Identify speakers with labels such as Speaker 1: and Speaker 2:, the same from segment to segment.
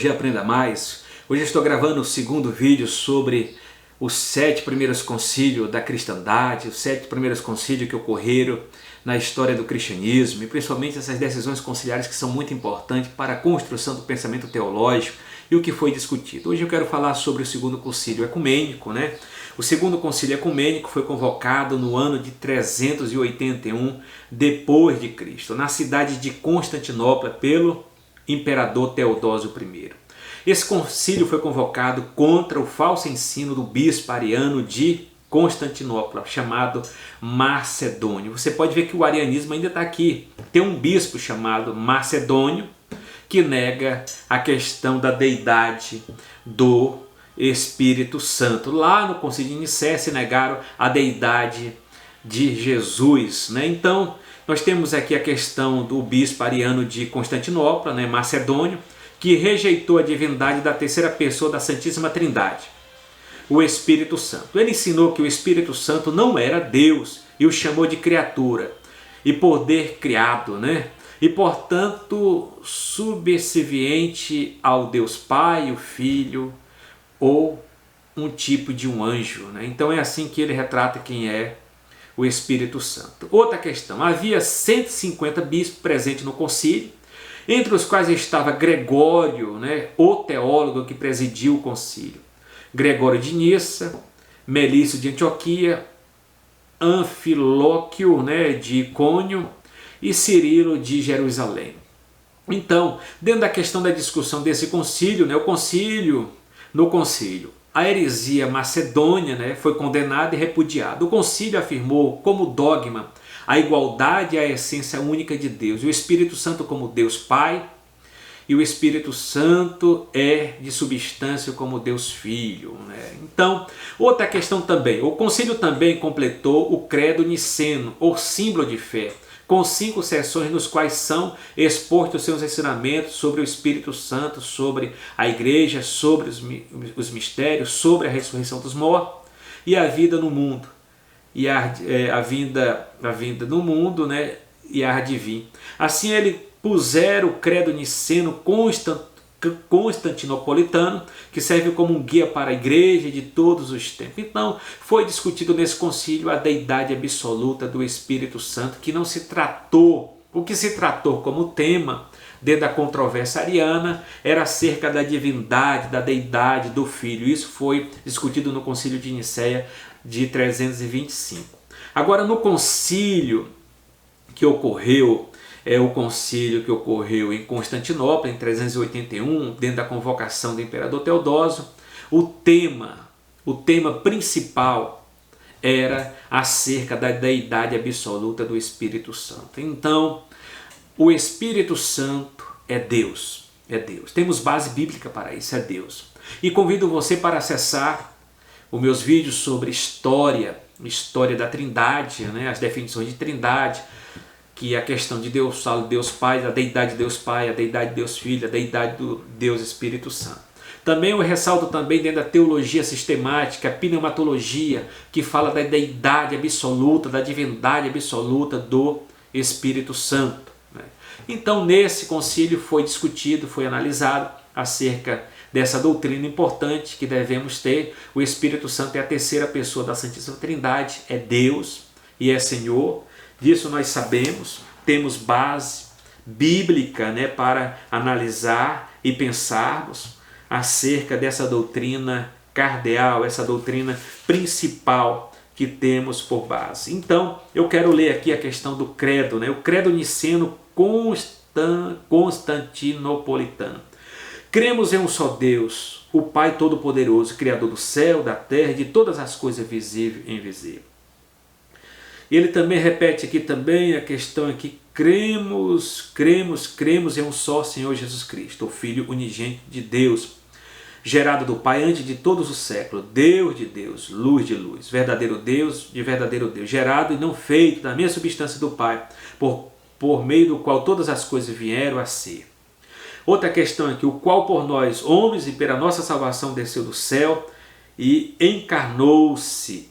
Speaker 1: Teologia Aprenda Mais. Hoje eu estou gravando o segundo vídeo sobre os 7 primeiros concílios da cristandade, os 7 primeiros concílios que ocorreram na história do cristianismo, e principalmente essas decisões conciliares que são muito importantes para a construção do pensamento teológico e o que foi discutido. Hoje eu quero falar sobre o segundo concílio ecumênico, né? O segundo concílio ecumênico foi convocado no ano de 381 depois de Cristo, na cidade de Constantinopla, pelo imperador Teodósio I. Esse concílio foi convocado contra o falso ensino do bispo ariano de Constantinopla, chamado Macedônio. Você pode ver que o arianismo ainda está aqui. Tem um bispo chamado Macedônio que nega a questão da deidade do Espírito Santo. Lá no concílio de Nicéia se negaram a deidade de Jesus, né? Então nós temos aqui a questão do bispo ariano de Constantinopla, né, Macedônio, que rejeitou a divindade da terceira pessoa da Santíssima Trindade, o Espírito Santo. Ele ensinou que o Espírito Santo não era Deus e o chamou de criatura e poder criado, né? E portanto subserviente ao Deus Pai, o Filho ou um tipo de um anjo, né? Então é assim que ele retrata quem é o Espírito Santo. Outra questão, havia 150 bispos presentes no concílio, entre os quais estava Gregório, né, o teólogo que presidiu o concílio, Gregório de Nissa, Melício de Antioquia, Anfilóquio, né, de Icônio e Cirilo de Jerusalém. Então, dentro da questão da discussão desse concílio, né, no concílio, a heresia macedônia, né, foi condenada e repudiada. O concílio afirmou como dogma a igualdade e a essência única de Deus, o Espírito Santo como Deus Pai, e o Espírito Santo é de substância como Deus Filho, né? Então, outra questão também, o concílio também completou o credo niceno, ou símbolo de fé, com 5 seções nos quais são expostos seus ensinamentos sobre o Espírito Santo, sobre a igreja, sobre os mistérios, sobre a ressurreição dos mortos e a vida no mundo, e a vinda no mundo, né, e a de vir. Assim ele puseram o credo niceno constantinopolitano, que serve como um guia para a igreja de todos os tempos. Então foi discutido nesse concílio a deidade absoluta do Espírito Santo, que não se tratou, o que se tratou como tema dentro da controvérsia ariana era acerca da divindade, da deidade do Filho. Isso foi discutido no concílio de Nicéia de 325. Agora, no concílio que ocorreu, o concílio que ocorreu em Constantinopla em 381, dentro da convocação do imperador Teodósio, o tema principal era acerca da deidade absoluta do Espírito Santo. Então, o Espírito Santo é Deus, Temos base bíblica para isso, é Deus. E convido você para acessar os meus vídeos sobre história da Trindade, né? As definições de Trindade, que é a questão de Deus, Deus Pai, a deidade de Deus Pai, a deidade de Deus Filho, a deidade do Deus Espírito Santo. Também eu ressalto também dentro da teologia sistemática, a pneumatologia, que fala da deidade absoluta, da divindade absoluta do Espírito Santo, né? Então nesse concílio foi discutido, foi analisado acerca dessa doutrina importante que devemos ter. O Espírito Santo é a terceira pessoa da Santíssima Trindade, é Deus e é Senhor. Disso nós sabemos, temos base bíblica, né, para analisar e pensarmos acerca dessa doutrina cardeal, essa doutrina principal que temos por base. Então, eu quero ler aqui a questão do credo, né, o credo niceno constantinopolitano. Cremos em um só Deus, o Pai Todo-Poderoso, Criador do céu, da terra e de todas as coisas visíveis e invisíveis. E ele também repete aqui também a questão aqui, cremos em um só Senhor Jesus Cristo, o Filho unigênito de Deus, gerado do Pai antes de todos os séculos, Deus de Deus, luz de luz, verdadeiro Deus de verdadeiro Deus, gerado e não feito da mesma substância do Pai, por meio do qual todas as coisas vieram a ser. Outra questão aqui, o qual por nós, homens, e pela nossa salvação desceu do céu e encarnou-se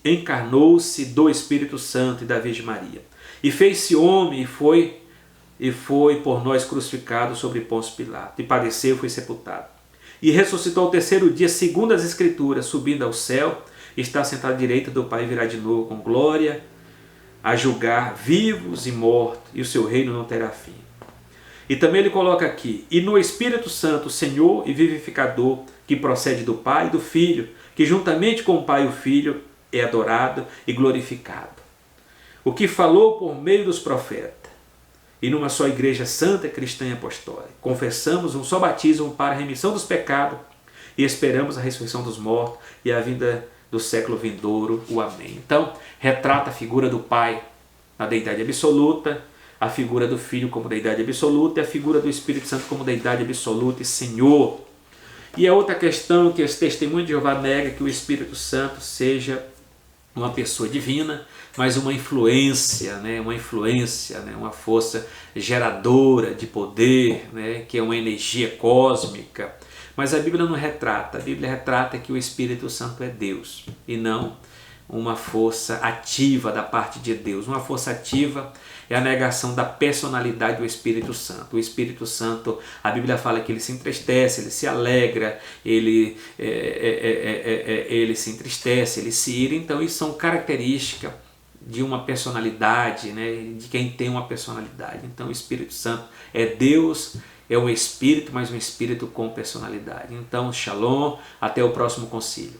Speaker 1: do Espírito Santo e da Virgem Maria. E fez-se homem e foi por nós crucificado sobre Pôncio Pilato. E padeceu e foi sepultado. E ressuscitou ao terceiro dia, segundo as Escrituras, subindo ao céu, está sentado à direita do Pai e virá de novo com glória a julgar vivos e mortos, e o seu reino não terá fim. E também ele coloca aqui, e no Espírito Santo, Senhor e vivificador, que procede do Pai e do Filho, que juntamente com o Pai e o Filho é adorado e glorificado. O que falou por meio dos profetas. E numa só igreja santa, cristã e apostólica. Confessamos um só batismo para a remissão dos pecados e esperamos a ressurreição dos mortos e a vinda do século vindouro, o Amém. Então, retrata a figura do Pai na deidade absoluta, a figura do Filho como deidade absoluta e a figura do Espírito Santo como deidade absoluta e Senhor. E a outra questão que esse testemunho de Jeová nega que o Espírito Santo seja uma pessoa divina, mas uma influência, uma força geradora de poder, que é uma energia cósmica. Mas a Bíblia não retrata, a Bíblia retrata que o Espírito Santo é Deus e não uma força ativa da parte de Deus. Uma força ativa é a negação da personalidade do Espírito Santo. O Espírito Santo, a Bíblia fala que ele se entristece, ele se alegra, ele se entristece, ele se ira. Então isso são características de uma personalidade, de quem tem uma personalidade. Então o Espírito Santo é Deus, é um Espírito, mas um Espírito com personalidade. Então, Shalom, até o próximo concílio.